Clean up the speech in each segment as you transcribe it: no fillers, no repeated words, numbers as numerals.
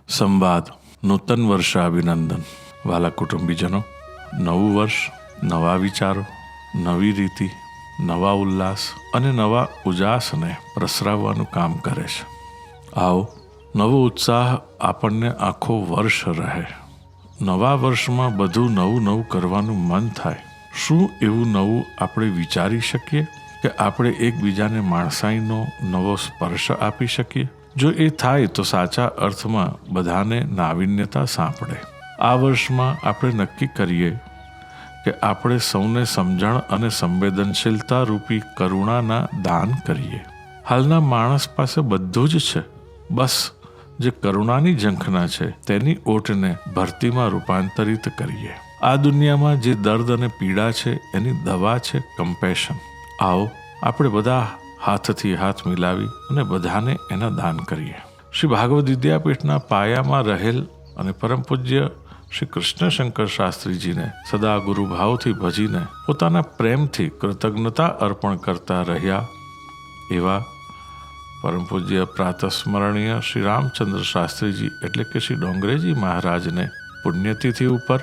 સંવાદ નૂતન વર્ષ અભિનંદન. વાલા કુટુંબીજનો, નવું વર્ષ નવા વિચારો, નવી રીતિ, નવા ઉલ્લાસ અને નવા ઉજાસને પ્રસરાવવાનું કામ કરે છે. આવો, નવો ઉત્સાહ આપણને આખો વર્ષ રહે. નવા વર્ષમાં બધું નવું નવું કરવાનું મન થાય. શું એવું નવું આપણે વિચારી શકીએ કે આપણે એકબીજાને માણસાઈનો નવો સ્પર્શ આપી શકીએ? જો એ થાય તો સાચા અર્થમાં બધાને નાવીન્યતા સાંપડે. આ વર્ષમાં આપણે નક્કી કરીએ કે આપણે સૌને સમજણ અને સંવેદનશીલતા રૂપી કરુણાના દાન કરીએ. હાલના માણસ પાસે બધું જ છે, બસ જે કરુણાની ઝંખના છે તેની ઓટને ભરતીમાં રૂપાંતરિત કરીએ. આ દુનિયામાં જે દર્દ અને પીડા છે એની દવા છે કમ્પેશન. આવો આપણે બધા હાથથી હાથ મિલાવી અને બધાને એના દાન કરીએ. શ્રી ભાગવત વિદ્યાપીઠના પાયામાં રહેલ અને પરમ પૂજ્ય શ્રી કૃષ્ણશંકર શાસ્ત્રીજીને સદા ગુરુભાવથી ભજીને પોતાના પ્રેમથી કૃતજ્ઞતા અર્પણ કરતા રહ્યા એવા પરમ પૂજ્ય પ્રાતસ્મરણીય શ્રી રામચંદ્ર શાસ્ત્રીજી એટલે કે શ્રી ડોંગરેજી મહારાજને પુણ્યતિથિ ઉપર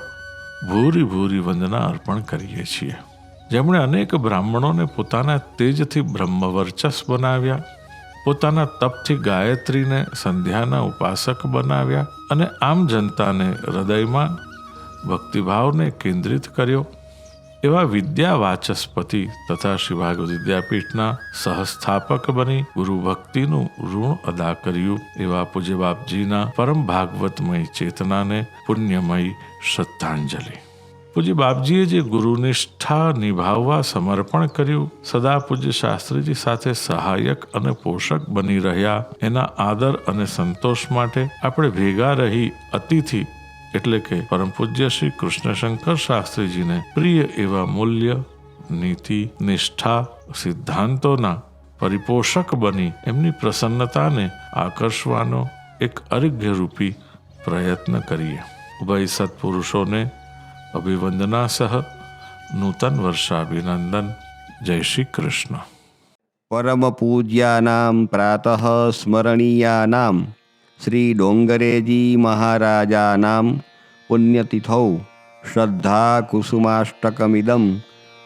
ભૂરી ભૂરી વંદના અર્પણ કરીએ છીએ, જેમણે અનેક બ્રાહ્મણોને પોતાના તેજથી બ્રહ્મવર્ચસ બનાવ્યા, પોતાના તપથી ગાયત્રીને સંધ્યાના ઉપાસક બનાવ્યા અને આમ જનતાને હૃદયમાં ભક્તિભાવને કેન્દ્રિત કર્યો. એવા વિદ્યા વાચસ્પતિ તથા શ્રી ભાગવત વિદ્યાપીઠના સહસ્થાપક બની ગુરુ ભક્તિનું ઋણ અદા કર્યું એવા પૂજ્ય બાપજીના પરમ ભાગવતમય ચેતનાને પુણ્યમય શ્રદ્ધાંજલિ. પૂજ્ય બાપજીએ જે ગુરુનિષ્ઠા નિભાવવા સમર્પણ કર્યું, સદા પૂજ્ય શાસ્ત્રીજી સાથે સહાયક અને પોષક બની રહ્યા, એના આદર અને સંતોષ માટે આપણે ભેગા રહી અતિથિ એટલે કે પરમ પૂજ્ય શ્રી કૃષ્ણશંકર શાસ્ત્રીજીને પ્રિય એવા મૂલ્ય, નીતિ, નિષ્ઠા, સિદ્ધાંતોના પરિપોષક બની એમની પ્રસન્નતાને આકર્ષવાનો એક અર્ઘ્યરૂપી પ્રયત્ન કરીએ. ઉભય સત્પુરુષોને અભિવંદના સહ નૂતન વર્ષાભિનંદન. જય શ્રી કૃષ્ણ. પરમ પૂજ્યાનામ પ્રાતઃ સ્મરણીયાનામ શ્રી ડોંગરેજી મહારાજાનામ પુણ્યતિથૌ શ્રદ્ધા કુસુમાષ્ટકમિદં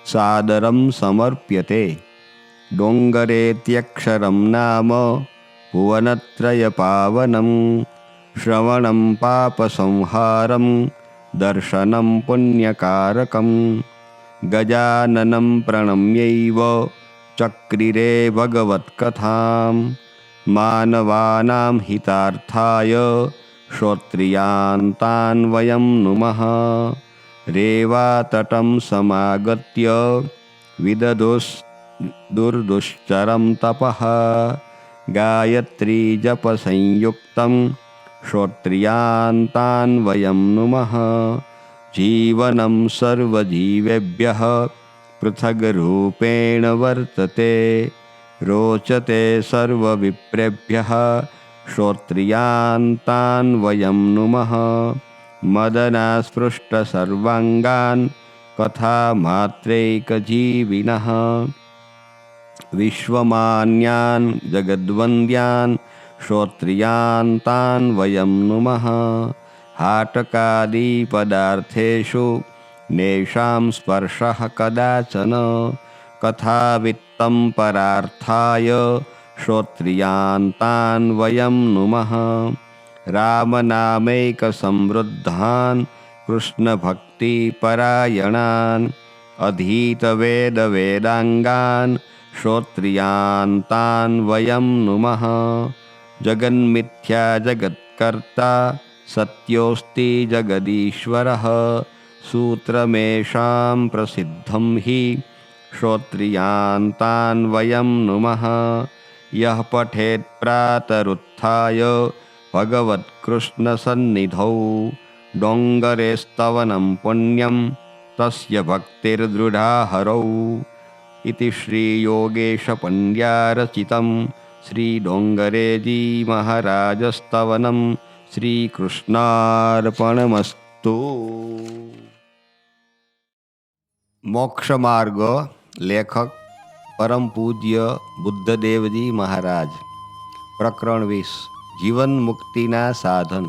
સાદરમ સમર્પ્યતે. ડોંગરેત્યક્ષરમ નામ ભુવનત્રય પાવનમ શ્રવણમ પાપસંહારમ દર્શનમ પુણ્યકારકમ. ગજાનનમ પ્રણમ્યૈવ ચક્રિરે ભગવત્કથામ માનવાનાં હિતાર્થાય શ્રોત્રિયાન્તાન વયં નુમઃ. રેવાતટં સમાગત્ય વિદધુર્દુશ્ચરં તપઃ ગાયત્રી જપ સંયુક્તં શ્રોત્રિયાન્તાન વયં નુમઃ. જીવनं સર્વજીવેભ્યઃ પૃથગ્રૂપેણ વર્તતે રોચતે સર્વવિપ્રેભ્યઃ શ્રોત્રિયાન્તાન વયં નુમઃ. મદનાસ્પૃષ્ટ સર્વાંગાન કથામાત્રૈકજીવિનઃ વિશ્વમાન્યાન જગદ્વന്ദ്યાન શ્રોત્રિયાન્તાન વયં નુમઃ. હાટકાદિ પદાર્થેષુ નેષાં સ્પર્શઃ કદાચન કથાવિત્તં પરાર્થાય શ્રોત્રિયાન્તાન વયં નુમઃ. રામનામૈક સમૃદ્ધાન કૃષ્ણભક્તિપરાયણાન અધીતવેદવેદાંગાન શ્રોત્રિયાન્તાન વયં નુમઃ. જગન્મિથ્યા જગત્કર્તા સત્યોસ્તિ જગદીશ્વરઃ સૂત્રમેષાં પ્રસિદ્ધં હિ શ્રોત્રિયાન્તાન વયં નુમઃ. યઃ પઠેત પ્રાતરુત્થાય ભગવત્કૃષ્ણસન્નિધૌ ડોંગરે સ્તવनं પુણ્યં તસ્ય ભક્તિર્દૃઢા હરૌ. ઇતિ શ્રી યોગેશ પંડ્યા રચિतं શ્રી ડોંગરેજી મહારાજસ્તવनं શ્રી કૃષ્ણાર્પણમસ્તુ. મોક્ષ માર્ગ. લેખક પરમ પૂજ્ય બુદ્ધદેવજી મહારાજ. પ્રકરણ 20. જીવન મુક્તિના સાધન.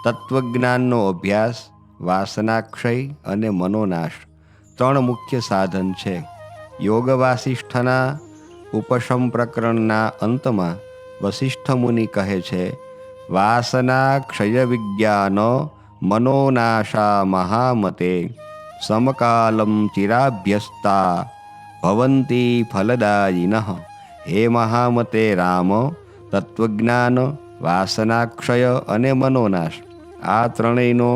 તત્વજ્ઞાનનો અભ્યાસ, વાસનાક્ષય અને મનોનાશ 3 મુખ્ય સાધન છે. યોગ વાસિષ્ઠના ઉપશમ પ્રકરણના અંતમાં વસિષ્ઠ મુનિ કહે છે, વાસનાક્ષય વિજ્ઞાન મનોનાશા મહામતે સમકાલમ ચિરાભ્યસ્તા ભવંતી ફલદાયિનઃ. હે મહામતે રામ, તત્વજ્ઞાન, વાસનાક્ષય અને મનોનાશ આ ત્રણેયનો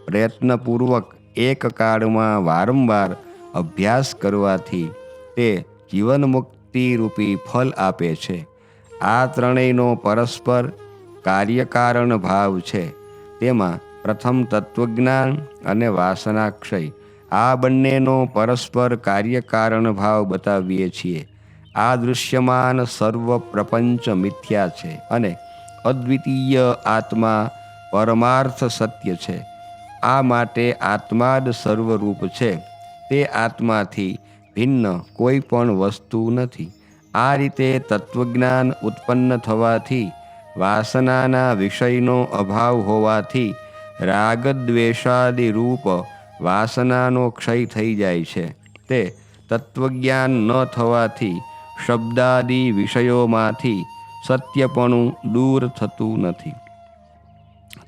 પ્રયત્નપૂર્વક એક કાળમાં વારંવાર અભ્યાસ કરવાથી તે જીવન મુક્તિ રૂપી ફલ આપે છે. આ ત્રણેયનો પરસ્પર કાર્યકારણ ભાવ છે. તેમાં પ્રથમ તત્વજ્ઞાન અને વાસનાક્ષય આ બંનેનો પરસ્પર કાર્યકારણ ભાવ બતાવીએ છીએ. આ દૃશ્યમાન સર્વ પ્રપંચ મિથ્યા છે અને અદ્વિતીય આત્મા પરમાર્થ સત્ય છે. આ માટે આત્મા જ સર્વરૂપ છે. તે આત્માથી ભિન્ન કોઈ પણ વસ્તુ નથી. આ રીતે તત્વજ્ઞાન ઉત્પન્ન થવાથી વાસનાના વિષયનો અભાવ હોવાથી રાગદ્વેષાદિ રૂપ વાસનાનો ક્ષય થઈ જાય છે. તે તત્વજ્ઞાન ન થવાથી શબ્દાદિ વિષયોમાંથી સત્યપણું દૂર થતું નથી.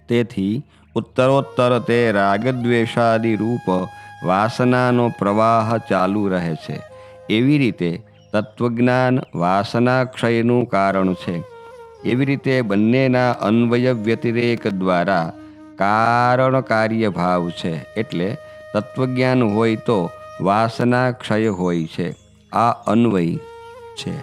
તેથી ઉત્તરોત્તર તે રાગદ્વેષાદિ રૂપ વાસનાનો પ્રવાહ ચાલુ રહે છે. એવી રીતે તત્વજ્ઞાન વાસનાક્ષયનું કારણ છે. એવી રીતે બંનેના અન્વય વ્યતિરેક દ્વારા કારણ કાર્ય ભાવ છે. એટલે તત્વજ્ઞાન હોય તો વાસનાક્ષય હોય છે. આ અન્વય છે.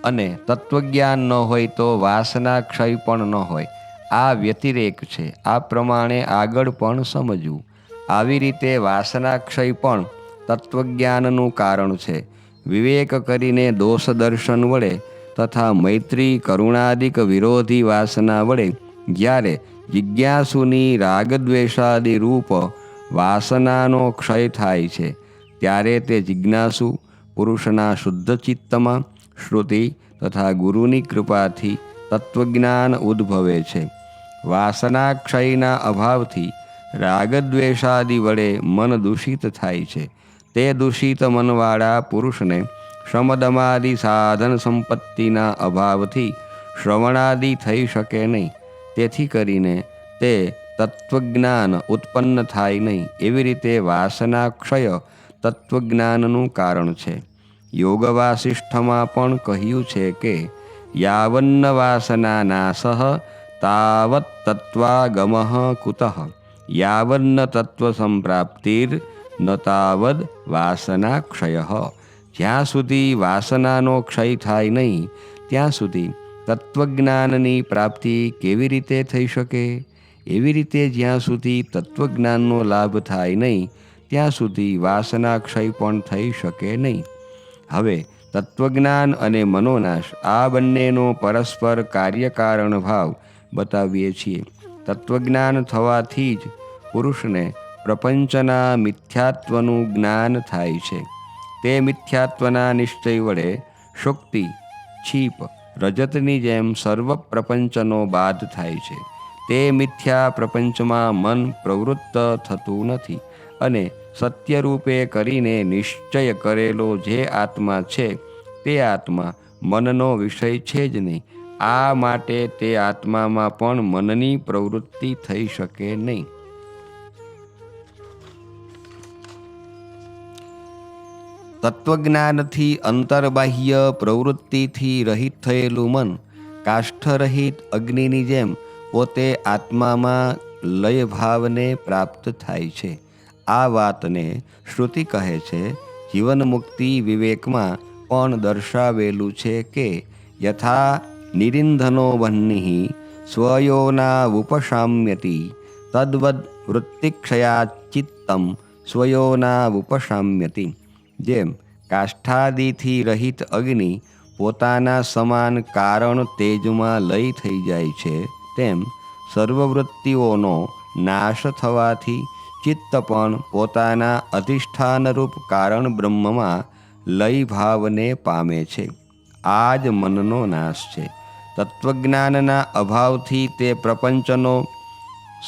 અને તત્વજ્ઞાન ન હોય તો વાસનાક્ષય પણ ન હોય. આ વ્યતિરેક છે. આ પ્રમાણે આગળ પણ સમજવું. આવી રીતે વાસનાક્ષય પણ તત્વજ્ઞાનનું કારણ છે. વિવેક કરીને દોષ દર્શન વડે તથા મૈત્રી કરુણાદિક વિરોધી વાસના વડે જ્યારે જિજ્ઞાસુની રાગદ્વેષાદિ રૂપ વાસનાનો ક્ષય થાય છે, ત્યારે તે જિજ્ઞાસુ પુરુષના શુદ્ધ ચિત્તમાં શ્રુતિ તથા ગુરુની કૃપાથી તત્વજ્ઞાન ઉદ્ભવે છે. વાસનાક્ષયના અભાવથી રાગદ્વેષાદિ વડે મન દૂષિત થાય છે. તે દૂષિત મનવાળા પુરુષને શમદમાદિ સાધન સંપત્તિના અભાવથી શ્રવણાદિ થઈ શકે નહીં. તેથી કરીને તે તત્વજ્ઞાન ઉત્પન્ન થાય નહીં. એવી રીતે વાસનાક્ષય તત્વજ્ઞાનનું કારણ છે. યોગ વાસિષ્ઠમાં પણ કહ્યું છે કે યાવન્ન વાસના નાશઃ તાવત તત્વાગમઃ કુતઃ યાવન્ન તત્વ સંપ્રાપ્તિર ન તાવદ વાસનાક્ષય. જ્યાં સુધી વાસનાનો ક્ષય થાય નહીં ત્યાં સુધી તત્વજ્ઞાનની પ્રાપ્તિ કેવી રીતે થઈ શકે? એવી રીતે જ્યાં સુધી તત્વજ્ઞાનનો લાભ થાય નહીં ત્યાં સુધી વાસનાક્ષય પણ થઈ શકે નહીં. હવે તત્વજ્ઞાન અને મનોનાશ આ બંનેનો પરસ્પર કાર્યકારણ ભાવ બતાવીએ છીએ. તત્વજ્ઞાન થવાથી જ પુરુષને પ્રપંચના મિથ્યાત્વનું જ્ઞાન થાય છે. તે મિથ્યાત્વના નિશ્ચય વડે શુક્તિ, છીપ, રજતની જેમ સર્વ પ્રપંચનો બાદ થાય છે. તે મિથ્યા પ્રપંચમાં મન પ્રવૃત્ત થતું નથી અને સત્યરૂપે કરીને નિશ્ચય કરેલો જે આત્મા છે તે આત્મા મનનો વિષય છે જ નહીં. આ માટે તે આત્મામાં પણ મનની પ્રવૃત્તિ થઈ શકે નહીં. તત્વજ્ઞાનથી અંતર્બાહ્ય પ્રવૃત્તિથી રહિત થયેલું મન કાષ્ઠરહિત અગ્નિની જેમ પોતે આત્મામાં લયભાવને પ્રાપ્ત થાય છે. આ વાતને શ્રુતિ કહે છે. જીવન મુક્તિ વિવેકમાં પણ દર્શાવેલું છે કે યથા નિરિંધનો વહ્નિઃ સ્વયોના ઉપશામ્યતિ તદ્વદ વૃત્તિક્ષયાચિત્તમ સ્વયોના ઉપશામ્યતિ. જેમ કાષ્ઠાદિથી રહિત અગ્નિ પોતાના સમાન કારણ તેજમાં લય થઈ જાય છે, તેમ સર્વવૃત્તિઓનો નાશ થવાથી ચિત્ત પણ પોતાના અધિષ્ઠાનરૂપ કારણ બ્રહ્મમાં લય ભાવને પામે છે. આ જ મનનો નાશ છે. તત્વજ્ઞાનના અભાવથી તે પ્રપંચનો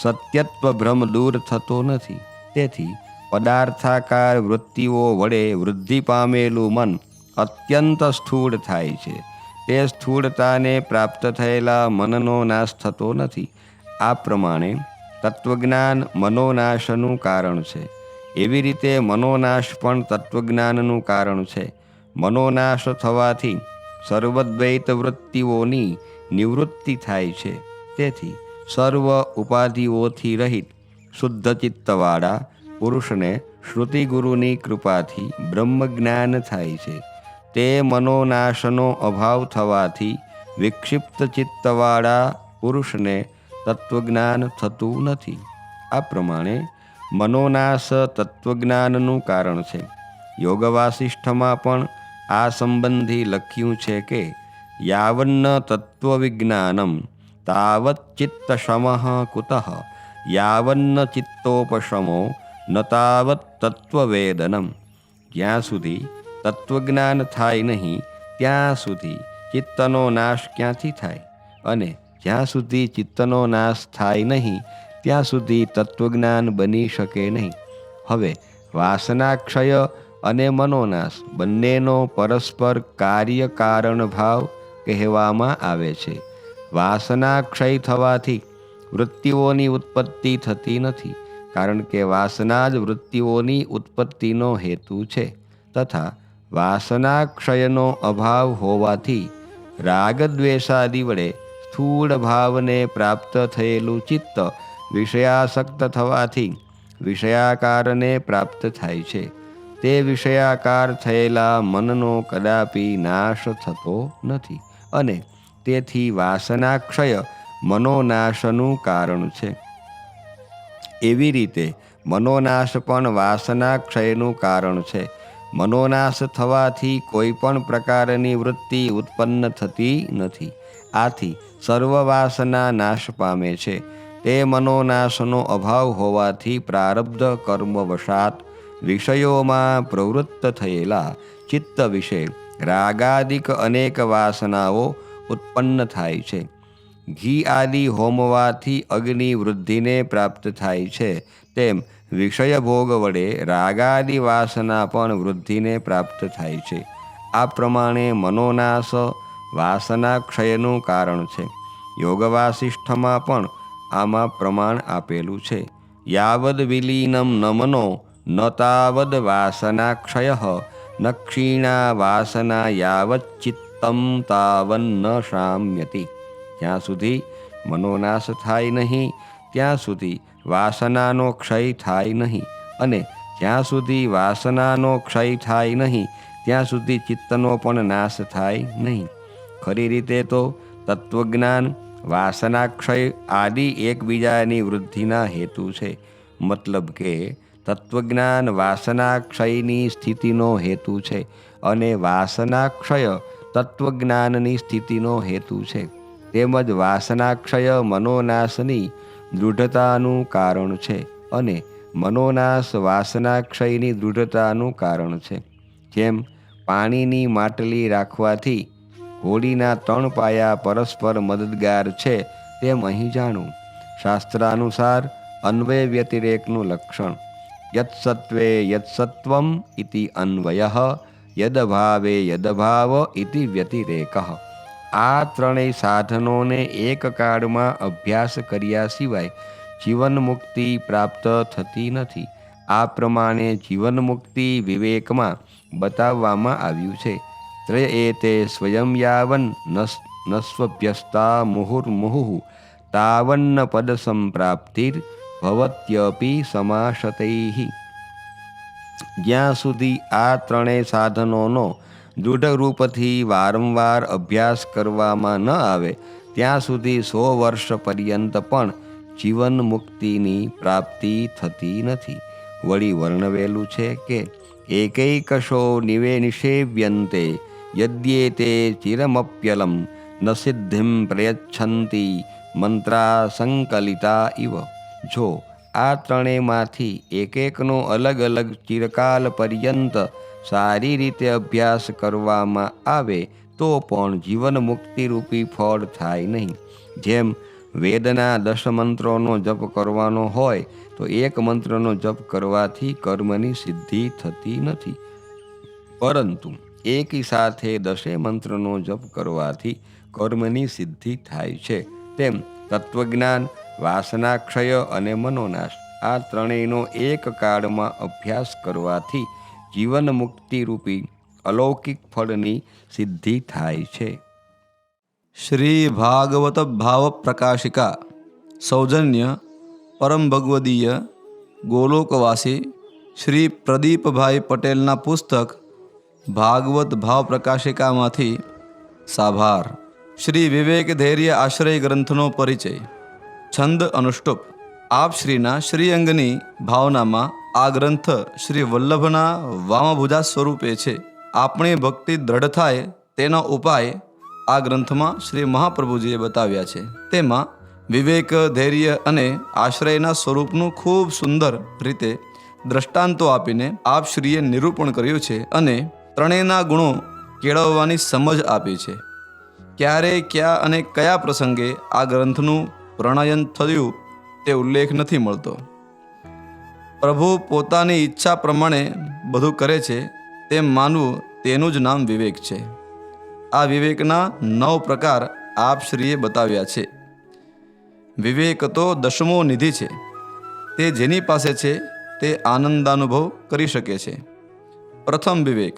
સત્યત્વ ભ્રમ દૂર થતો નથી. તેથી પદાર્થાકાર વૃત્તિઓ વડે વૃદ્ધિ પામેલું મન અત્યંત સ્થૂળ થાય છે. તે સ્થૂળતાને પ્રાપ્ત થયેલા મનનો નાશ થતો નથી. આ પ્રમાણે તત્વજ્ઞાન મનોનાશનું કારણ છે. એવી રીતે મનોનાશ પણ તત્વજ્ઞાનનું કારણ છે. મનોનાશ થવાથી સર્વદ્વૈત વૃત્તિઓની નિવૃત્તિ થાય છે. તેથી સર્વ ઉપાધિઓથી રહિત શુદ્ધ ચિત્તવાળા પુરુષને શ્રુતિગુરુની કૃપાથી બ્રહ્મજ્ઞાન થાય છે. તે મનોનાશનો અભાવ થવાથી વિક્ષિપ્ત ચિત્તવાળા પુરુષને તત્વજ્ઞાન થતું નથી. આ પ્રમાણે મનોનાશ તત્વજ્ઞાનનું કારણ છે. યોગ વાસિષ્ઠમાં પણ આ સંબંધી લખ્યું છે કે યાવન્ન તત્વવિજ્ઞાનમ તાવત ચિત્તશમઃ કુતઃ યાવન્ન ચિત્તોપશમો ન તાવત તત્વવેદનમ. જ્યાં સુધી તત્વજ્ઞાન થાય નહીં ત્યાં સુધી ચિત્તનો નાશ ક્યાંથી થાય, અને જ્યાં સુધી ચિત્તનો નાશ થાય નહીં ત્યાં સુધી તત્વજ્ઞાન બની શકે નહીં. હવે વાસનાક્ષય અને મનોનાશ બંનેનો પરસ્પર કાર્યકારણ ભાવ કહેવામાં આવે છે. વાસનાક્ષય થવાથી વૃત્તિઓની ઉત્પત્તિ થતી નથી, કારણ કે વાસના જ વૃત્તિઓની ઉત્પત્તિનો હેતુ છે. તથા વાસનાક્ષયનો અભાવ હોવાથી રાગદ્વેષાદિ વડે સ્થૂળ ભાવને પ્રાપ્ત થયેલું ચિત્ત વિષયાસક્ત થવાથી વિષયાકારને પ્રાપ્ત થાય છે. તે વિષયાકાર થયેલા મનનો કદાપી નાશ થતો નથી, અને તેથી વાસનાક્ષય મનોનાશનું કારણ છે. એવી રીતે મનોનાશ પણ વાસનાક્ષયનું કારણ છે. મનોનાશ થવાથી કોઈ પણ પ્રકારની વૃત્તિ ઉત્પન્ન થતી નથી. આથી સર્વ વાસના નાશ પામે છે. તે મનોનાશનો અભાવ હોવાથી પ્રારબ્ધ કર્મવશાત વિષયોમાં પ્રવૃત્ત થયેલા ચિત્ત વિશે રાગાદિક અનેક વાસનાઓ ઉત્પન્ન થાય છે. ઘી આદિ હોમવાથી અગ્નિ વૃદ્ધિને પ્રાપ્ત થાય છે, તેમ વિષય ભોગ વડે રાગાદિ વાસના પણ વૃદ્ધિને પ્રાપ્ત થાય છે. આ પ્રમાણે મનોનાશ વાસનાક્ષયનું કારણ છે. યોગ વાસિષ્ઠમાં પણ આમાં પ્રમાણ આપેલું છે. યાવદ વિલીનમ ન મનો ન તાવદ વાસનાક્ષય ન ક્ષીણા વાસના યાવત ચિત્તમ તાવન ન શામ્યતિ. જ્યાં સુધી મનોનાશ થાય નહીં ત્યાં સુધી વાસનાનો ક્ષય થાય નહીં, અને જ્યાં સુધી વાસનાનો ક્ષય થાય નહીં ત્યાં સુધી ચિત્તનો પણ નાશ થાય નહીં. ખરી રીતે તો તત્વજ્ઞાન વાસનાક્ષય આદિ એકબીજાની વૃદ્ધિના હેતુ છે. મતલબ કે તત્વજ્ઞાન વાસનાક્ષયની સ્થિતિનો હેતુ છે, અને વાસનાક્ષય તત્વજ્ઞાનની સ્થિતિનો હેતુ છે. તેમજ વાસનાક્ષય મનોનાશની દૃઢતાનું કારણ છે, અને મનોનાશ વાસનાક્ષયની દૃઢતાનું કારણ છે. જેમ પાણીની માટલી રાખવાથી હોડીના 3 પાયા પરસ્પર મદદગાર છે, તેમ અહીં જાણવું. શાસ્ત્રાનુસાર અન્વય વ્યતિરેકનું લક્ષણ યત્સત્વે યત્સત્વમ ઇતિ અન્વયઃ યદભાવે યદભાવ ઇતિ વ્યતિરેકઃ. આ ત્રણેય સાધનોને એક કાળમાં અભ્યાસ કર્યા સિવાય જીવન મુક્તિ પ્રાપ્ત થતી નથી. આ પ્રમાણે જીવન મુક્તિ વિવેકમાં બતાવવામાં આવ્યું છે. ત્રય એતે સ્વયં યાવન નસ્વભ્યસ્તા મુહુર્મુહુઃ તાવન્ન પદ સંપ્રાપ્તિર ભવત્યપી સમાશતૈઃ. જ્યાં સુધી આ ત્રણેય સાધનોનો દૃઢ રૂપથી વારંવાર અભ્યાસ કરવામાં ન આવે ત્યાં સુધી 100 વર્ષ પર્યંત પણ જીવન મુક્તિની પ્રાપ્તિ થતી નથી. વળી વર્ણવેલું છે કે એકૈકશો નિષેવ્યન્તે યદ્યેતે ચિરમપ્યલમ ન સિદ્ધિમ પ્રયચ્છન્તિ મંત્રા સંકલિતા ઇવ. જો આ ત્રણેયમાંથી એક-એકનો અલગ અલગ ચિરકાલ પર્યંત સારી રીતે અભ્યાસ કરવામાં આવે તો પણ જીવન મુક્તિરૂપી ફળ થાય નહીં. જેમ વેદના 10 મંત્રોનો જપ કરવાનો હોય તો એક મંત્રનો જપ કરવાથી કર્મની સિદ્ધિ થતી નથી, પરંતુ એકી સાથે 10 મંત્રનો જપ કરવાથી કર્મની સિદ્ધિ થાય છે. તેમ તત્વજ્ઞાન, વાસનાક્ષય અને મનોનાશ આ ત્રણેયનો એક કાળમાં અભ્યાસ કરવાથી જીવન મુક્તિરૂપી અલૌકિક ફળની સિદ્ધિ થાય છે. શ્રી ભાગવત ભાવ પ્રકાશિકા સૌજન્ય પરમ ભગવદીય ગોલોકવાસી શ્રી પ્રદીપભાઈ પટેલના પુસ્તક ભાગવત ભાવ પ્રકાશિકામાંથી સાભાર. શ્રી વિવેક ધૈર્ય આશ્રય ગ્રંથનો પરિચય. છંદ અનુષ્ટુપ. આપ શ્રીના શ્રીઅંગની ભાવનામાં આ ગ્રંથ શ્રી વલ્લભના વામભુજા સ્વરૂપે છે. આપણી ભક્તિ દ્રઢ થાય તેનો ઉપાય આ ગ્રંથમાં શ્રી મહાપ્રભુજીએ બતાવ્યા છે. તેમાં વિવેક, ધૈર્ય અને આશ્રયના સ્વરૂપનું ખૂબ સુંદર રીતે દ્રષ્ટાંતો આપીને આપ શ્રીએ નિરૂપણ કર્યું છે અને ત્રણેયના ગુણો કેળવવાની સમજ આપી છે. ક્યારે, ક્યાં અને કયા પ્રસંગે આ ગ્રંથનું પ્રણયન થયું તે ઉલ્લેખ નથી મળતો. પ્રભુ પોતાની ઈચ્છા પ્રમાણે બધું કરે છે તેમ માનવું તેનું જ નામ વિવેક છે. આ વિવેકના 9 પ્રકાર આપ શ્રીએ બતાવ્યા છે. વિવેક તો 10મો નિધિ છે. તે જેની પાસે છે તે આનંદાનુભવ કરી શકે છે. પ્રથમ વિવેક.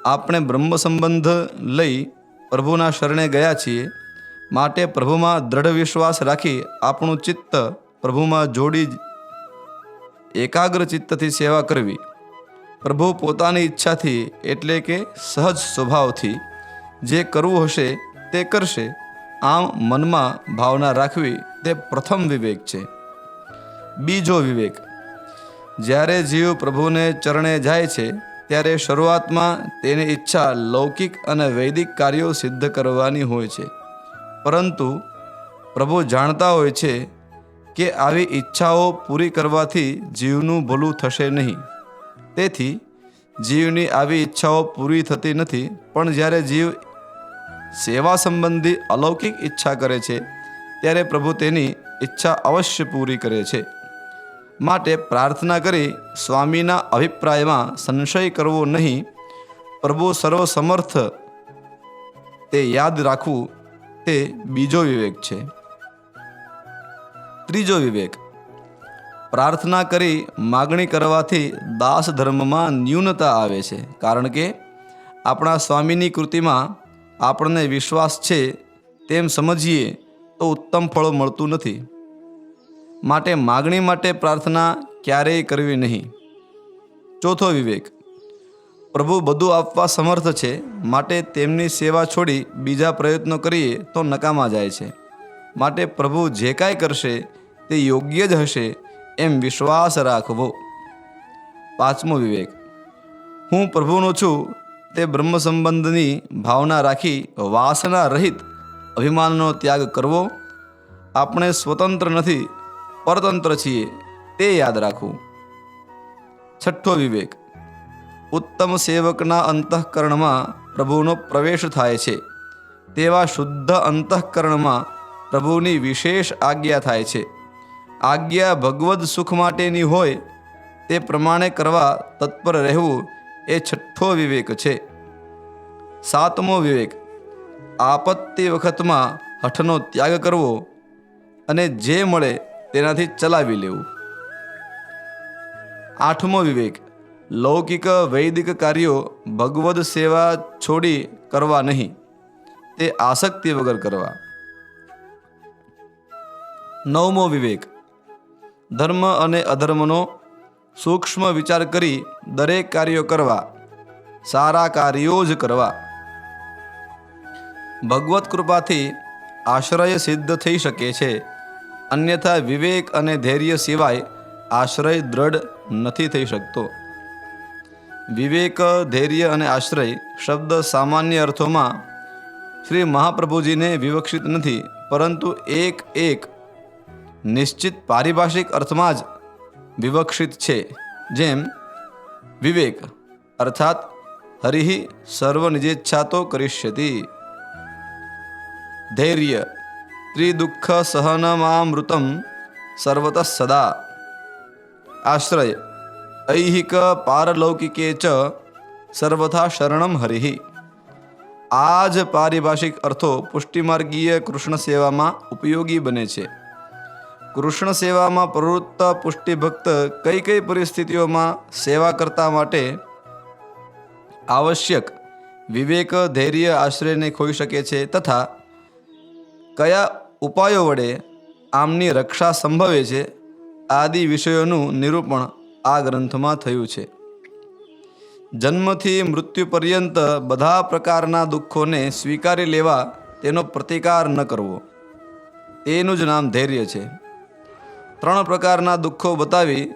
આપણે બ્રહ્મ સંબંધ લઈ પ્રભુના શરણે ગયા છીએ, માટે પ્રભુમાં દ્રઢ વિશ્વાસ રાખી આપણું ચિત્ત પ્રભુમાં જોડી એકાગ્ર ચિત્તથી સેવા કરવી. પ્રભુ પોતાની ઈચ્છાથી એટલે કે સહજ સ્વભાવથી જે કરવું હશે તે કરશે, આમ મનમાં ભાવના રાખવી તે પ્રથમ વિવેક છે. બીજો વિવેક. જ્યારે જીવ પ્રભુને ચરણે જાય છે ત્યારે શરૂઆતમાં તેની ઈચ્છા લૌકિક અને વૈદિક કાર્યો સિદ્ધ કરવાની હોય છે, પરંતુ પ્રભુ જાણતા હોય છે કે આવી ઈચ્છાઓ પૂરી કરવાથી જીવનું ભલું થશે નહીં. તેથી જીવની આવી ઈચ્છાઓ પૂરી થતી નથી. પણ જ્યારે જીવ સેવા સંબંધી અલૌકિક ઈચ્છા કરે છે ત્યારે પ્રભુ તેની ઈચ્છા અવશ્ય પૂરી કરે છે. માટે પ્રાર્થના કરી સ્વામીના અભિપ્રાયમાં સંશય કરવો નહીં. પ્રભુ સર્વસમર્થ તે યાદ રાખવું તે બીજો વિવેક છે. ત્રીજો વિવેક. પ્રાર્થના કરી માગણી કરવાથી દાસ ધર્મમાં ન્યૂનતા આવે છે, કારણ કે આપણા સ્વામીની કૃતિમાં આપણને વિશ્વાસ છે તેમ સમજીએ તો ઉત્તમ ફળ મળતું નથી. માટે માગણી માટે પ્રાર્થના ક્યારેય કરવી નહીં. ચોથો વિવેક. પ્રભુ બધું આપવા સમર્થ છે, માટે તેમની સેવા છોડી બીજા પ્રયત્નો કરીએ તો નકામા જાય છે. માટે પ્રભુ જે કાંઈ કરશે તે યોગ્ય જ હશે એમ વિશ્વાસ રાખવો. પાંચમો વિવેક. હું પ્રભુનો છું તે બ્રહ્મ સંબંધની ભાવના રાખી વાસના રહિત અભિમાનનો ત્યાગ કરવો. આપણે સ્વતંત્ર નથી, પરતંત્ર છીએ તે યાદ રાખવું. છઠ્ઠો વિવેક. ઉત્તમ સેવકના અંતઃકરણમાં પ્રભુનો પ્રવેશ થાય છે, તેવા શુદ્ધ અંતઃકરણમાં પ્રભુની વિશેષ આજ્ઞા થાય છે. આજ્ઞા ભગવદ સુખ માટેની હોય તે પ્રમાણે કરવા તત્પર રહેવું એ છઠ્ઠો વિવેક છે. સાતમો વિવેક. આપત્તિ વખતમાં હઠનો ત્યાગ કરવો અને જે મળે તેનાથી ચલાવી લેવું. આઠમો વિવેક. લૌકિક વૈદિક કાર્યો ભગવદ સેવા છોડી કરવા નહીં, તે આસક્તિ વગર કરવા. નવમો વિવેક. ધર્મ અને અધર્મનો સૂક્ષ્મ વિચાર કરી દરેક કાર્યો કરવા, સારા કાર્યો જ કરવા. ભગવત કૃપાથી આશ્રય સિદ્ધ થઈ શકે છે, અન્યથા વિવેક અને ધૈર્ય સિવાય આશ્રય દ્રઢ નથી થઈ શકતો. વિવેક, ધૈર્ય અને આશ્રય શબ્દ સામાન્ય અર્થોમાં શ્રી મહાપ્રભુજીને વિવક્ષિત નથી, પરંતુ એક નિશ્ચિત પારિભાષિક અર્થમાં જ વિવક્ષિત છે. જેમ વિવેક અર્થાત હરિ સર્વનિજેચ્છા તો કરિષ્યતિ. ધૈર્ય ત્રિદુઃખ સહનમામૃતમ સર્વતઃ સદા. આશ્રય ઐહિક પારલૌકિકે ચ સર્વથા શરણમ હરિ. આ જ પારિભાષિક અર્થો પુષ્ટિમાર્ગીય કૃષ્ણ સેવામાં ઉપયોગી બને છે. કૃષ્ણ સેવામાં પ્રવૃત્ત પુષ્ટિભક્ત કઈ કઈ પરિસ્થિતિઓમાં સેવા કરતા માટે આવશ્યક વિવેક ધૈર્ય આશ્રયને ખોઈ શકે છે તથા કયા ઉપાયો વડે આમની રક્ષા સંભવે છે આદિ વિષયોનું નિરૂપણ આ ગ્રંથમાં થયું છે. જન્મથી મૃત્યુ પર્યંત બધા પ્રકારના દુઃખોને સ્વીકારી લેવા તેનો પ્રતિકાર ન કરવો, તેનું જ નામ ધૈર્ય છે. 3 પ્રકારના દુઃખો બતાવી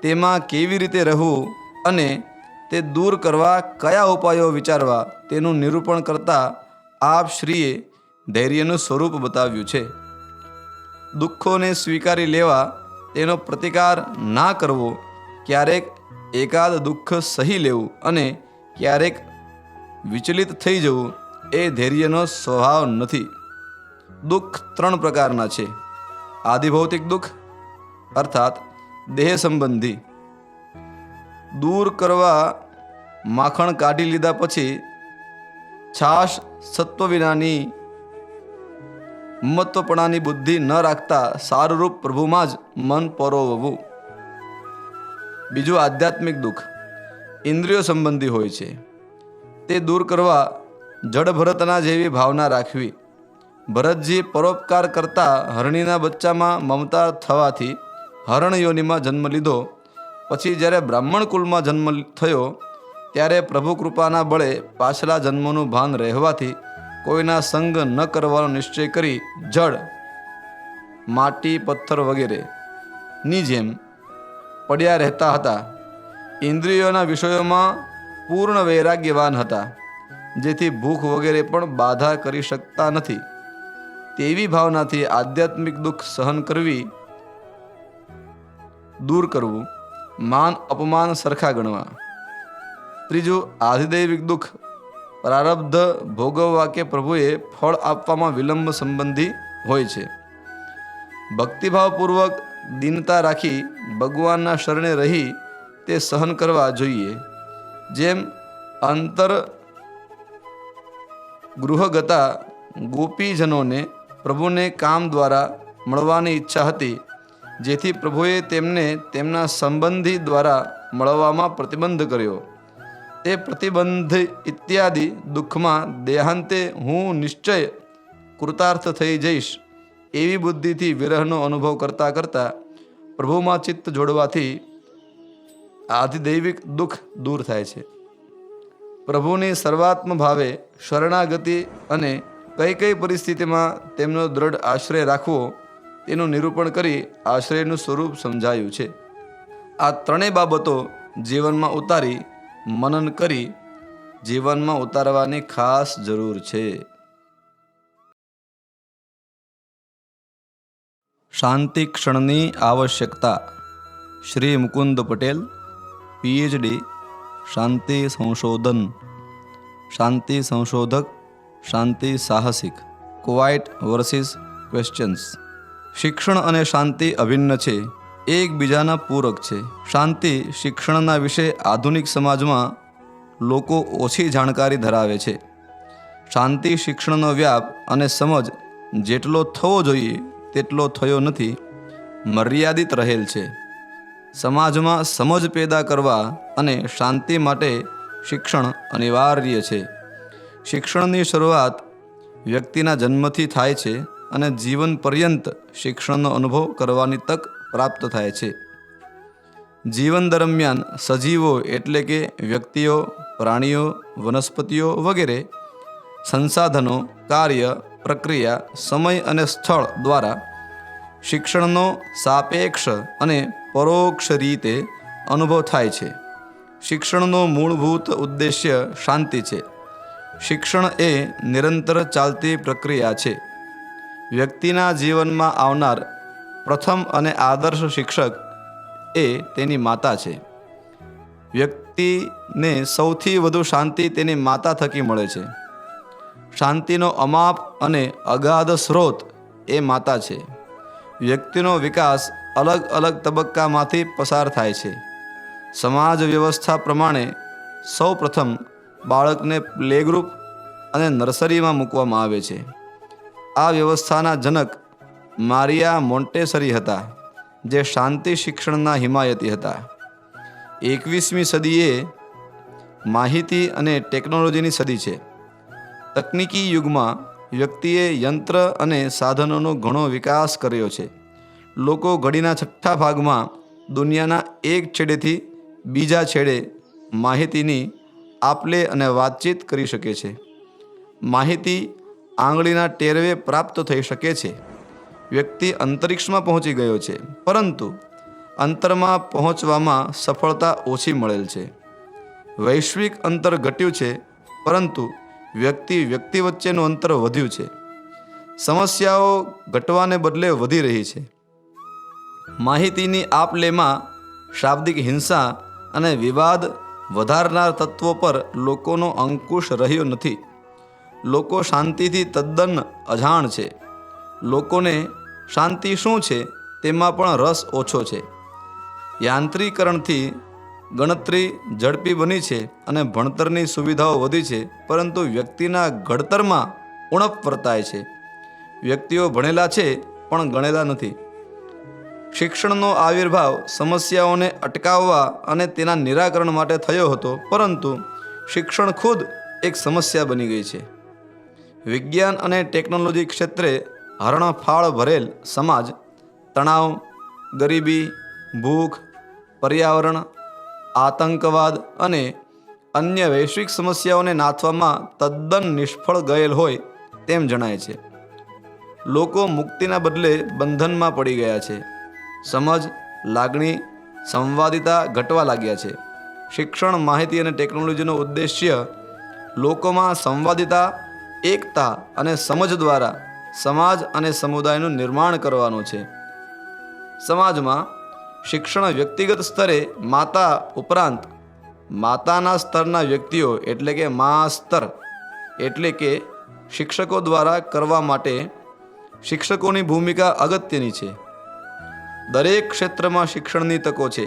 તેમાં કેવી રીતે રહેવું અને તે દૂર કરવા કયા ઉપાયો વિચારવા તેનું નિરૂપણ કરતા આપ શ્રીએ ધૈર્યનું સ્વરૂપ બતાવ્યું છે. દુઃખોને સ્વીકારી લેવા તેનો પ્રતિકાર ના કરવો, ક્યારેક એકાદ દુઃખ સહી લેવું અને ક્યારેક વિચલિત થઈ જવું એ ધૈર્યનો સ્વભાવ નથી. દુઃખ 3 પ્રકારના છે. આધિભૌતિક દુઃખ અર્થાત દેહ સંબંધી. દૂર કરવા માખણ કાઢી લીધા પછી છાશ સત્વ વિનાની મમત્વપણાની બુદ્ધિ ન રાખતા સારરૂપ પ્રભુમાં જ મન પરોવવું. બીજું આધ્યાત્મિક દુઃખ ઇન્દ્રિયો સંબંધી હોય છે. તે દૂર કરવા જડ ભરતના જેવી ભાવના રાખવી. ભરતજી પરોપકાર કરતા હરણીના બચ્ચામાં મમતા થવાથી હરણ યોનિમાં જન્મ લીધો. પછી જ્યારે બ્રાહ્મણ કુલમાં જન્મ થયો ત્યારે પ્રભુ કૃપાના બળે પાછલા જન્મોનું ભાન રહેવાથી કોઈના સંગ ન કરવાનો નિશ્ચય કરી જળ, માટી, પથ્થર વગેરે ની જેમ પડ્યા રહેતા હતા. ઇન્દ્રિયોના વિષયોમાં પૂર્ણ વૈરાગ્યવાન હતા, જેથી ભૂખ વગેરે પણ બાધા કરી શકતા નથી. તેવી ભાવનાથી આધ્યાત્મિક દુઃખ સહન કરવી, દૂર કરવું, માન અપમાન સરખા ગણવા. ત્રીજું આધિદૈવિક દુઃખ પ્રારબ્ધ ભોગવવા કે પ્રભુએ ફળ આપવામાં વિલંબ સંબંધી હોય છે. ભક્તિભાવપૂર્વક દીનતા રાખી ભગવાનના શરણે રહી તે સહન કરવા જોઈએ. જેમ અંતર ગૃહગતા ગોપીજનોને પ્રભુને કામ દ્વારા મળવાની ઈચ્છા હતી, જેથી પ્રભુએ તેમને તેમના સંબંધી દ્વારા મળવામાં પ્રતિબંધ કર્યો. તે પ્રતિબંધ ઇત્યાદિ દુઃખમાં દેહાંતે હું નિશ્ચય કૃતાર્થ થઈ જઈશ એવી બુદ્ધિથી વિરહનો અનુભવ કરતાં કરતાં પ્રભુમાં ચિત્ત જોડવાથી આધિદૈવિક દુઃખ દૂર થાય છે. પ્રભુની સર્વાત્મ ભાવે શરણાગતિ અને કઈ કઈ પરિસ્થિતિમાં તેમનો દ્રઢ આશ્રય રાખવો તેનું નિરૂપણ કરી આશ્રયનું સ્વરૂપ સમજાયું છે. આ 3 બાબતો જીવનમાં ઉતારી મનન કરી જીવનમાં ઉતારવાની ખાસ જરૂર છે. શાંતિ ક્ષણની આવશ્યકતા. શ્રી મુકુંદ પટેલ, PhD, શાંતિ સંશોધન, શાંતિ સંશોધક, શાંતિ સાહસિક, ક્વાઇટ વર્સિસ ક્વેશ્ચન્સ. શિક્ષણ અને શાંતિ અભિન્ન છે, એકબીજાના પૂરક છે. શાંતિ શિક્ષણના વિશે આધુનિક સમાજમાં લોકો ઓછી જાણકારી ધરાવે છે. શાંતિ શિક્ષણનો વ્યાપ અને સમજ જેટલો થવો જોઈએ તેટલો થયો નથી, મર્યાદિત રહેલ છે. સમાજમાં સમજ પેદા કરવા અને શાંતિ માટે શિક્ષણ અનિવાર્ય છે. શિક્ષણની શરૂઆત વ્યક્તિના જન્મથી થાય છે અને જીવન પર્યંત શિક્ષણનો અનુભવ કરવાની તક પ્રાપ્ત થાય છે. જીવન દરમિયાન સજીવો એટલે કે વ્યક્તિઓ, પ્રાણીઓ, વનસ્પતિઓ વગેરે સંસાધનો, કાર્ય, પ્રક્રિયા, સમય અને સ્થળ દ્વારા શિક્ષણનો સાપેક્ષ અને પરોક્ષ રીતે અનુભવ થાય છે. શિક્ષણનો મૂળભૂત ઉદ્દેશ્ય શાંતિ છે. શિક્ષણ એ નિરંતર ચાલતી પ્રક્રિયા છે. વ્યક્તિના જીવનમાં આવનાર પ્રથમ અને આદર્શ શિક્ષક એ તેની માતા છે. વ્યક્તિને સૌથી વધુ શાંતિ તેની માતા થકી મળે છે. શાંતિનો અમાપ અને અગાધ સ્ત્રોત એ માતા છે. વ્યક્તિનો વિકાસ અલગ અલગ તબક્કામાંથી પસાર થાય છે. સમાજ વ્યવસ્થા પ્રમાણે સૌ પ્રથમ બાળકને પ્લે ગ્રુપ અને નર્સરીમાં મૂકવામાં આવે છે. આ વ્યવસ્થાના જનક મારિયા મોન્ટેસરી હતા, જે શાંતિ શિક્ષણના હિમાયતી હતા. 21મી સદી એ માહિતી અને ટેકનોલોજીની સદી છે. તકનીકી યુગમાં વ્યક્તિએ યંત્ર અને સાધનોનો ઘણો વિકાસ કર્યો છે. લોકો ઘડીના છઠ્ઠા ભાગમાં દુનિયાના એક છેડેથી બીજા છેડે માહિતીની આપલે અને વાતચીત કરી શકે છે. માહિતી આંગળીના ટેરવે પ્રાપ્ત થઈ શકે છે. વ્યક્તિ અંતરિક્ષમાં પહોંચી ગયો છે, પરંતુ અંતરમાં પહોંચવામાં સફળતા ઓછી મળેલ છે. વૈશ્વિક અંતર ઘટ્યું છે, પરંતુ વ્યક્તિ વચ્ચેનું અંતર વધ્યું છે. સમસ્યાઓ ઘટવાને બદલે વધી રહી છે. માહિતીની આપલેમાં શાબ્દિક હિંસા અને વિવાદ વધારનાર તત્વો પર લોકોનો અંકુશ રહ્યો નથી. લોકો શાંતિથી તદ્દન અજાણ છે. લોકોને શાંતિ શું છે તેમાં પણ રસ ઓછો છે. યાંત્રીકરણથી ગણતરી ઝડપી બની છે અને ભણતરની સુવિધાઓ વધી છે, પરંતુ વ્યક્તિના ઘડતરમાં ઉણપ વર્તાય છે. વ્યક્તિઓ ભણેલા છે પણ ગણેલા નથી. શિક્ષણનો આવિર્ભાવ સમસ્યાઓને અટકાવવા અને તેના નિરાકરણ માટે થયો હતો, પરંતુ શિક્ષણ ખુદ એક સમસ્યા બની ગઈ છે. વિજ્ઞાન અને ટેકનોલોજી ક્ષેત્રે હરણફાળ ભરેલ સમાજ તણાવ, ગરીબી, ભૂખ, પર્યાવરણ, આતંકવાદ અને અન્ય વૈશ્વિક સમસ્યાઓને નાથવામાં તદ્દન નિષ્ફળ ગયેલ હોય તેમ જણાય છે. લોકો મુક્તિના બદલે બંધનમાં પડી ગયા છે. સમજ, લાગણી, સંવાદિતા ઘટવા લાગ્યા છે. શિક્ષણ, માહિતી અને ટેકનોલોજીનો ઉદ્દેશ્ય લોકોમાં સંવાદિતા, એકતા અને સમજ દ્વારા સમાજ અને સમુદાયનું નિર્માણ કરવાનો છે. સમાજમાં શિક્ષણ વ્યક્તિગત સ્તરે માતા ઉપરાંત માતાના સ્તરના વ્યક્તિઓ એટલે કે માસ્તર એટલે કે શિક્ષકો દ્વારા કરવા માટે શિક્ષકોની ભૂમિકા અગત્યની છે. દરેક ક્ષેત્રમાં શિક્ષણની તકો છે.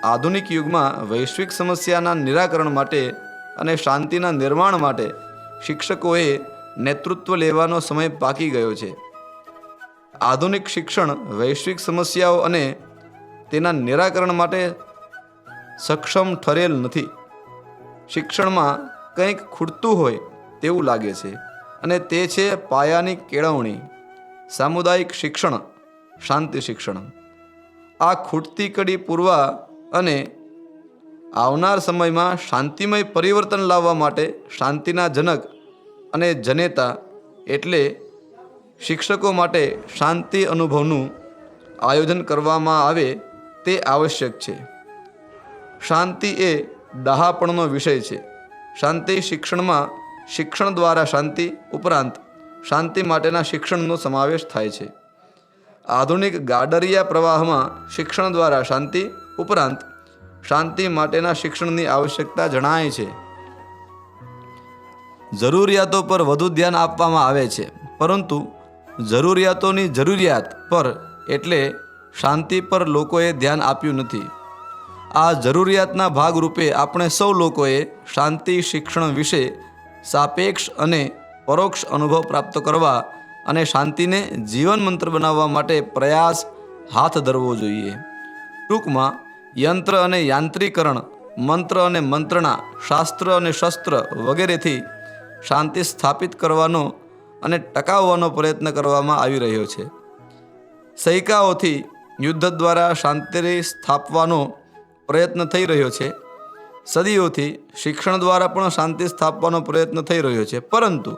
આધુનિક યુગમાં વૈશ્વિક સમસ્યાના નિરાકરણ માટે અને શાંતિના નિર્માણ માટે શિક્ષકોએ નેતૃત્વ લેવાનો સમય પાકી ગયો છે. આધુનિક શિક્ષણ વૈશ્વિક સમસ્યાઓ અને તેના નિરાકરણ માટે સક્ષમ ઠરેલ નથી. શિક્ષણમાં કંઈક ખૂટતું હોય તેવું લાગે છે, અને તે છે પાયાની કેળવણી, સામુદાયિક શિક્ષણ, શાંતિ શિક્ષણ. આ ખૂટતી કડી પૂરવા અને આવનાર સમયમાં શાંતિમય પરિવર્તન લાવવા માટે શાંતિના જનક અને જનેતા એટલે શિક્ષકો માટે શાંતિ અનુભવનું આયોજન કરવામાં આવે તે આવશ્યક છે. શાંતિ એ ડહાપણનો વિષય છે. શાંતિ શિક્ષણમાં શિક્ષણ દ્વારા શાંતિ ઉપરાંત શાંતિ માટેના શિક્ષણનો સમાવેશ થાય છે. આધુનિક ગાડરિયા પ્રવાહમાં શિક્ષણ દ્વારા શાંતિ ઉપરાંત શાંતિ માટેના શિક્ષણની આવશ્યકતા જણાય છે. જરૂરિયાતો પર વધુ ધ્યાન આપવામાં આવે છે, પરંતુ જરૂરિયાતોની જરૂરિયાત પર એટલે શાંતિ પર લોકોએ ધ્યાન આપ્યું નથી. આ જરૂરિયાતના ભાગરૂપે આપણે સૌ લોકોએ શાંતિ શિક્ષણ વિશે સાપેક્ષ અને પરોક્ષ અનુભવ પ્રાપ્ત કરવા અને શાંતિને જીવન મંત્ર બનાવવા માટે પ્રયાસ હાથ ધરવો જોઈએ. ટૂંકમાં યંત્ર અને યાંત્રીકરણ, મંત્ર અને મંત્રણા, શાસ્ત્ર અને શસ્ત્ર વગેરેથી શાંતિ સ્થાપિત કરવાનો અને ટકાવવાનો પ્રયત્ન કરવામાં આવી રહ્યો છે. સૈકાઓથી યુદ્ધ દ્વારા શાંતિ સ્થાપવાનો પ્રયત્ન થઈ રહ્યો છે. સદીઓથી શિક્ષણ દ્વારા પણ શાંતિ સ્થાપવાનો પ્રયત્ન થઈ રહ્યો છે, પરંતુ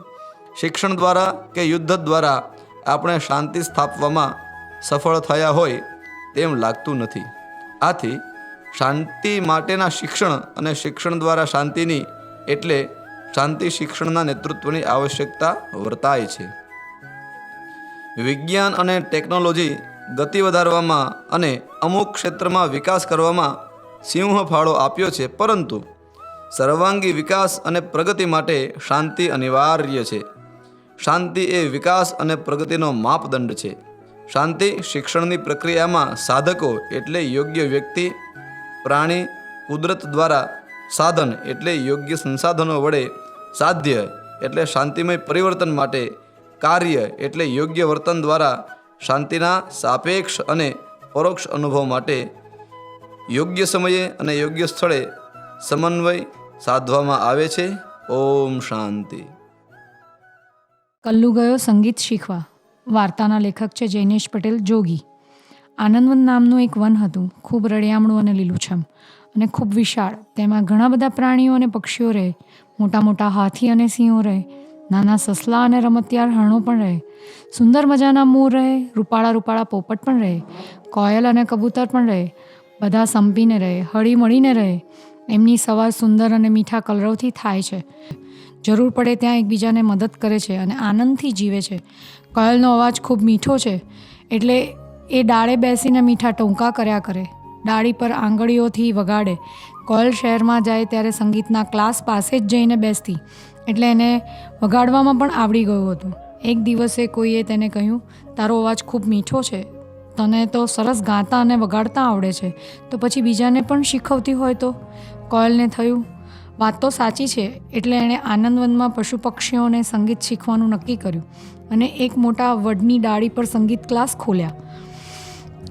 શિક્ષણ દ્વારા કે યુદ્ધ દ્વારા આપણે શાંતિ સ્થાપવામાં સફળ થયા હોય તેમ લાગતું નથી. આથી શાંતિ માટેના શિક્ષણ અને શિક્ષણ દ્વારા શાંતિની એટલે શાંતિ શિક્ષણના નેતૃત્વની આવશ્યકતા વર્તાય છે. વિજ્ઞાન અને ટેકનોલોજી ગતિ વધારવામાં અને અમુક ક્ષેત્રમાં વિકાસ કરવામાં સિંહ ફાળો આપ્યો છે, પરંતુ સર્વાંગી વિકાસ અને પ્રગતિ માટે શાંતિ અનિવાર્ય છે. શાંતિ એ વિકાસ અને પ્રગતિનો માપદંડ છે. શાંતિ શિક્ષણની પ્રક્રિયામાં સાધકો એટલે યોગ્ય વ્યક્તિ, પ્રાણી, કુદરત દ્વારા સાધન એટલે યોગ્ય સંસાધનો વડે સાધ્ય એટલે શાંતિમય પરિવર્તન માટે કાર્ય એટલે યોગ્ય વર્તન દ્વારા શાંતિના સાપેક્ષ અને પરોક્ષ અનુભવ માટે યોગ્ય સમયે અને યોગ્ય સ્થળે સમન્વય સાધવામાં આવે છે. ઓમ શાંતિ. કલ્લુ ગયો સંગીત શીખવા. વાર્તાના લેખક છે જૈનેશ પટેલ જોગી. આનંદવન નામનું એક વન હતું, ખૂબ રળિયામણું અને લીલુંછમ અને ખૂબ વિશાળ. તેમાં ઘણા બધા પ્રાણીઓ અને પક્ષીઓ રહે. મોટા મોટા હાથી અને સિંહો રહે, નાના સસલા અને રમતિયાળ હરણો પણ રહે, સુંદર મજાના મોર રહે, રૂપાળા પોપટ પણ રહે, કોયલ અને કબૂતર પણ રહે. બધા સંપીને રહે, હળી મળીને રહે. એમની સવાર સુંદર અને મીઠા કલરવથી થાય છે. જરૂર પડે ત્યાં એકબીજાને મદદ કરે છે અને આનંદથી જીવે છે. કોયલનો અવાજ ખૂબ મીઠો છે, એટલે એ ડાળે બેસીને મીઠા ટોંકા કર્યા કરે, ડાળી પર આંગળીઓથી વગાડે. કોયલ શહેરમાં જાય ત્યારે સંગીતના ક્લાસ પાસે જ જઈને બેસતી, એટલે એને વગાડવામાં પણ આવડી ગયું હતું. એક દિવસે કોઈએ તેને કહ્યું, તારો અવાજ ખૂબ મીઠો છે, તને તો સરસ ગાતા અને વગાડતા આવડે છે, તો પછી બીજાને પણ શીખવતી હોય તો? કોયલને થયું, વાત તો સાચી છે. એટલે એણે આનંદવનમાં પશુ પક્ષીઓને સંગીત શીખવાનું નક્કી કર્યું અને એક મોટા વડની ડાળી પર સંગીત ક્લાસ ખોલ્યા.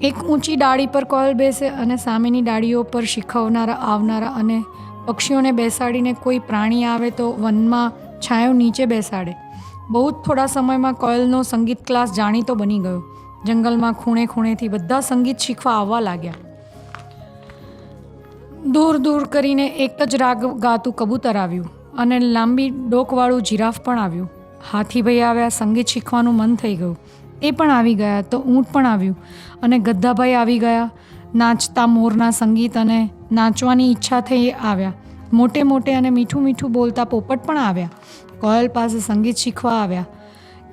એક ઊંચી ડાળી પર કોયલ બેસે અને સામેની ડાળીઓ પર શીખવનારા આવનારા અને પક્ષીઓને બેસાડીને કોઈ પ્રાણી આવે તો વનમાં છાંયો નીચે બેસાડે. બહુ જ થોડા સમયમાં કોયલનો સંગીત ક્લાસ જાણીતો બની ગયો. જંગલમાં ખૂણે ખૂણેથી બધા સંગીત શીખવા આવવા લાગ્યા. દૂર દૂર કરીને એક જ રાગ ગાતું કબૂતર આવ્યું અને લાંબી ડોકવાળું જીરાફ પણ આવ્યું. હાથીભાઈ આવ્યા, સંગીત શીખવાનું મન થઈ ગયું, એ પણ આવી ગયા. તો ઊંટ પણ આવ્યું અને ગધાભાઈ આવી ગયા. નાચતા મોરના સંગીત અને નાચવાની ઈચ્છા થઈ આવ્યા. મોટે મોટે અને મીઠું મીઠું બોલતા પોપટ પણ આવ્યા. કોયલ પાસે સંગીત શીખવા આવ્યા.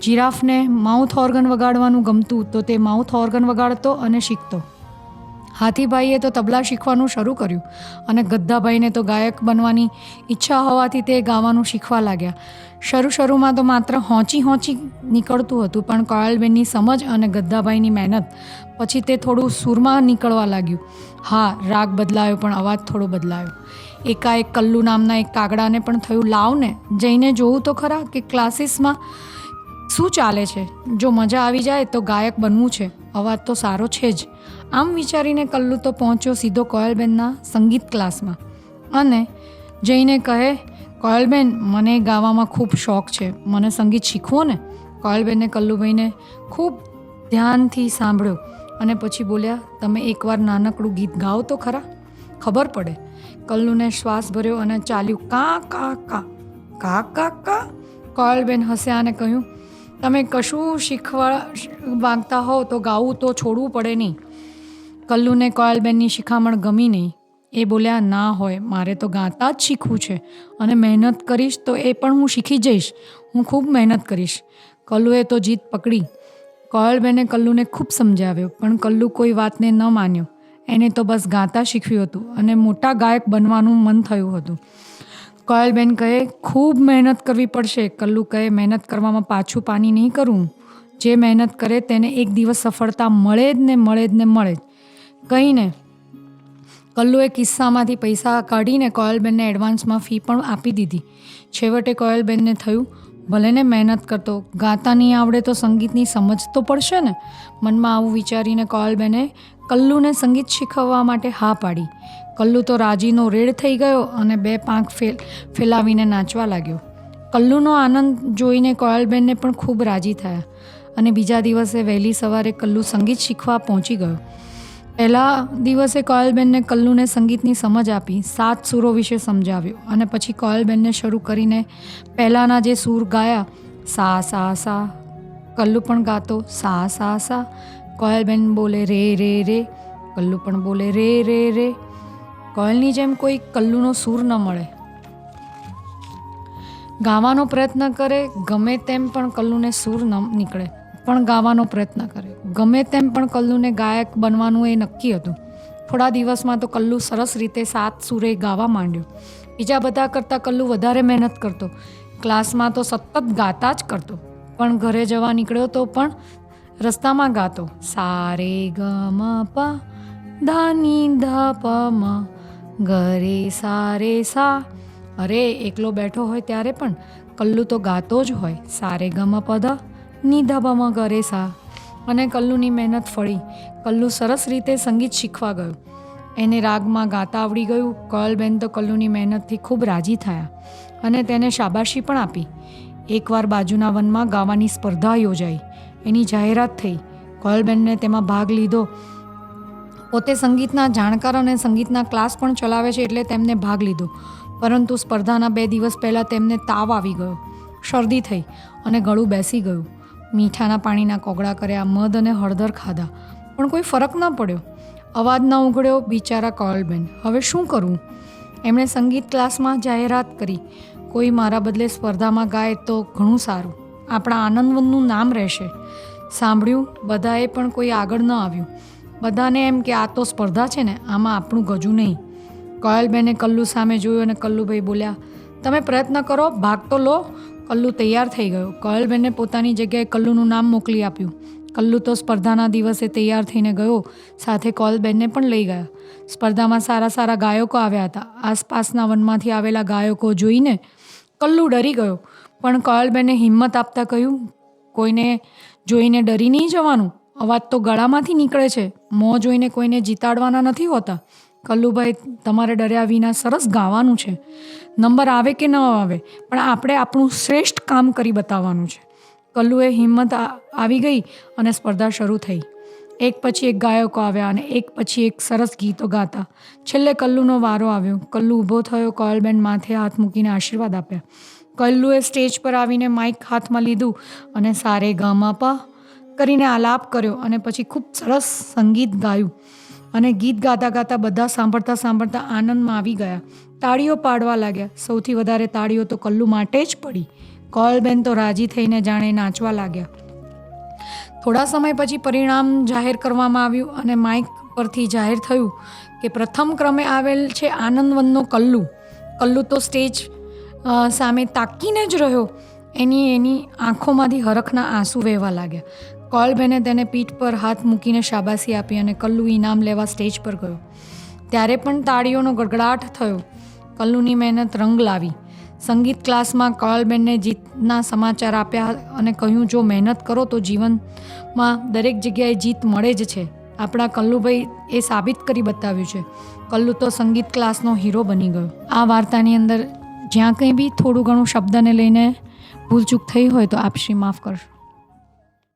જીરાફને માઉથ ઓર્ગન વગાડવાનું ગમતું, તો તે માઉથ ઓર્ગન વગાડતો અને શીખતો. હાથીભાઈએ તો તબલા શીખવાનું શરૂ કર્યું અને ગદ્દાભાઈને તો ગાયક બનવાની ઈચ્છા હોવાથી તે ગાવાનું શીખવા લાગ્યા. શરૂમાં તો માત્ર હોંચી નીકળતું હતું, પણ કોયલબેનની સમજ અને ગદ્દાભાઈની મહેનત પછી તે થોડું સૂરમાં નીકળવા લાગ્યું. હા, રાગ બદલાયો, પણ અવાજ થોડો બદલાયો. એકાએક કલ્લુ નામના એક કાગડાને પણ થયું, લાવ ને જઈને જોવું તો ખરા કે ક્લાસીસમાં શું ચાલે છે. જો મજા આવી જાય તો ગાયક બનવું છે, અવાજ તો સારો છે જ. આમ વિચારીને કલ્લુ તો પહોંચ્યો સીધો કોયલબેનના સંગીત ક્લાસમાં અને જઈને કહે, કોયલબેન, મને ગાવામાં ખૂબ શોખ છે, મને સંગીત શીખવો ને? કોયલબેને કલ્લુભાઈને ખૂબ ધ્યાનથી સાંભળ્યો અને પછી બોલ્યા, તમે એકવાર નાનકડું ગીત ગાઓ તો ખરા, ખબર પડે. કલ્લુને શ્વાસ ભર્યો અને ચાલ્યું, કા કા કા કા કા કા. કોયલબેન હસ્યા અને કહ્યું, તમે કશું શીખવા માંગતા હો તો ગાવું તો છોડવું પડે નહીં. કલ્લુને કોયલબેનની શિખામણ ગમી નહીં. એ બોલ્યા, ના હોય, મારે તો ગાતા જ શીખવું છે અને મહેનત કરીશ તો એ પણ હું શીખી જઈશ. હું ખૂબ મહેનત કરીશ. કલ્લુએ તો જીત પકડી. કોયલબેને કલ્લુને ખૂબ સમજાવ્યો, પણ કલ્લુ કોઈ વાતને ન માન્યો. એને તો બસ ગાતા શીખ્યું હતું અને મોટા ગાયક બનવાનું મન થયું હતું. કોયલબેન કહે, ખૂબ મહેનત કરવી પડશે. કલ્લુ કહે, મહેનત કરવામાં પાછું પાની નહીં કરું. જે મહેનત કરે તેને એક દિવસ સફળતા મળે જ ને મળે જ ને મળે જ. કહીને કલ્લુએ કિસ્સામાંથી પૈસા કાઢીને કોયલબેનને એડવાન્સમાં ફી પણ આપી દીધી. છેવટે કોયલબેનને થયું, ભલે ને મહેનત કરતો, ગાતા નહીં આવડે તો સંગીતની સમજ તો પડશે ને. મનમાં આવું વિચારીને કોયલબેને કલ્લુને સંગીત શીખવવા માટે હા પાડી. કલ્લુ તો રાજીનો રેડ થઈ ગયો અને બે પાંખ ફેલાવીને નાચવા લાગ્યો. કલ્લુનો આનંદ જોઈને કોયલબેનને પણ ખૂબ રાજી થયા અને બીજા દિવસે વહેલી સવારે કલ્લુ સંગીત શીખવા પહોંચી ગયો. પહેલા દિવસે કોયલબેનને કલ્લુને સંગીતની સમજ આપી, 7 સૂરો વિશે સમજાવ્યો અને પછી કોયલબેનને શરૂ કરીને પહેલાંના જે સૂર ગાયા, સા સા સા. કલ્લુ પણ ગાતો, સા સા સા. કોયલબેન બોલે રે રે રે, કલ્લુ પણ બોલે રે રે રે. કોયલની જેમ કોઈ કલ્લુનો સૂર ન મળે. ગાવાનો પ્રયત્ન કરે, ગમે તેમ પણ કલ્લુને સૂર ન નીકળે, પણ ગાવાનો પ્રયત્ન કરે. ગમે તેમ પણ કલ્લુને ગાયક બનવાનું એ નક્કી હતું. થોડા દિવસમાં તો કલ્લુ સરસ રીતે 7 સુરે ગાવા માંડ્યો. બીજા બધા કરતાં કલ્લુ વધારે મહેનત કરતો. ક્લાસમાં તો સતત ગાતા જ કરતો, પણ ઘરે જવા નીકળ્યો તો પણ રસ્તામાં ગાતો, સા રે ગ મ પ ધા ની ધ પ મ ગરે સા રે સા. અરે એકલો બેઠો હોય ત્યારે પણ કલ્લુ તો ગાતો જ હોય, સા રે ગ મ પ ધ ની ધ પ મ ગરે સા. અને કલ્લુની મહેનત ફળી. કલ્લુ સરસ રીતે સંગીત શીખવા ગયો. એને રાગમાં ગાતા આવડી ગયું. કોયલબેન તો કલ્લુની મહેનતથી ખૂબ રાજી થયા અને તેને શાબાશી પણ આપી. એકવાર બાજુના વનમાં ગાવાની સ્પર્ધા યોજાઈ. એની જાહેરાત થઈ. કોયલબેનને તેમાં ભાગ લીધો. પોતે સંગીતના જાણકાર અને સંગીતના ક્લાસ પણ ચલાવે છે એટલે તેમને ભાગ લીધો. પરંતુ સ્પર્ધાના 2 દિવસ પહેલાં તેમને તાવ આવી ગયો, શરદી થઈ અને ગળું બેસી ગયું. મીઠાના પાણીના કોગળા કર્યા, મધ અને હળદર ખાધા, પણ કોઈ ફરક ન પડ્યો. અવાજ ન ઉઘડ્યો. બિચારા કોયલબેન, હવે શું કરવું? એમણે સંગીત ક્લાસમાં જાહેરાત કરી, કોઈ મારા બદલે સ્પર્ધામાં ગાય તો ઘણું સારું, આપણા આનંદવનનું નામ રહેશે. સાંભળ્યું બધાએ, પણ કોઈ આગળ ન આવ્યું. બધાને એમ કે આ તો સ્પર્ધા છે ને, આમાં આપણું ગજું નહીં. કોયલબેને કલ્લુ સામે જોયું અને કલ્લુભાઈ બોલ્યા, તમે પ્રયત્ન કરો, ભાગ તો લો. કલ્લુ તૈયાર થઈ ગયો. કોયલબેને પોતાની જગ્યાએ કલ્લુનું નામ મોકલી આપ્યું. કલ્લુ તો સ્પર્ધાના દિવસે તૈયાર થઈને ગયો, સાથે કોયલબેનને પણ લઈ ગયા. સ્પર્ધામાં સારા સારા ગાયકો આવ્યા હતા. આસપાસના વનમાંથી આવેલા ગાયકો જોઈને કલ્લુ ડરી ગયો, પણ કોયલબેને હિંમત આપતા કહ્યું, કોઈને જોઈને ડરી નહીં જવાનું. અવાજ તો ગળામાંથી નીકળે છે. મોં જોઈને કોઈને જીતાડવાના નથી હોતા. કલ્લુભાઈ, તમારે ડર્યા વિના સરસ ગાવાનું છે. નંબર આવે કે ન આવે, પણ આપણે આપણું શ્રેષ્ઠ કામ કરી બતાવવાનું છે. કલ્લુએ હિંમત આવી ગઈ અને સ્પર્ધા શરૂ થઈ. એક પછી એક ગાયકો આવ્યા અને એક પછી એક સરસ ગીતો ગાતા. છેલ્લે કલ્લુનો વારો આવ્યો. કલ્લુ ઊભો થયો. કોયલબેન માથે હાથ મૂકીને આશીર્વાદ આપ્યા. કલ્લુએ સ્ટેજ પર આવીને માઇક હાથમાં લીધું અને સા રે ગ મ પ કરીને આલાપ કર્યો અને પછી ખૂબ સરસ સંગીત ગાયું. અને ગીત ગાતા ગાતા બધા સાંભળતા સાંભળતા આનંદમાં આવી ગયા. તાળીઓ પાડવા લાગ્યા. સૌથી વધારે તાળીઓ તો કલ્લુ માટે જ પડી. કોયલબેન તો રાજી થઈને જાણે નાચવા લાગ્યા. થોડા સમય પછી પરિણામ જાહેર કરવામાં આવ્યું અને માઇક પરથી જાહેર થયું કે પ્રથમ ક્રમે આવેલ છે આનંદવનનો કલ્લુ. કલ્લુ તો સ્ટેજ સામે તાકીને જ રહ્યો. એની આંખોમાંથી હરખના આંસુ વહેવા લાગ્યા. કોયલબેને તેને પીઠ પર હાથ મૂકીને શાબાશી આપી અને કલ્લુ ઇનામ લેવા સ્ટેજ પર ગયો. ત્યારે પણ તાળીઓનો ગડગડાટ થયો. કલ્લુની મહેનત રંગ લાવી. સંગીત ક્લાસમાં કોયલબેનને જીતના સમાચાર આપ્યા અને કહ્યું, જો મહેનત કરો તો જીવનમાં દરેક જગ્યાએ જીત મળે જ છે. આપણા કલ્લુભાઈ એ સાબિત કરી બતાવ્યું છે. કલ્લુ તો સંગીત ક્લાસનો હીરો બની ગયો. આ વાર્તાની અંદર જ્યાં કંઈ બી થોડું ઘણું શબ્દને લઈને ભૂલચૂક થઈ હોય તો આપ શ્રી માફ કરશો.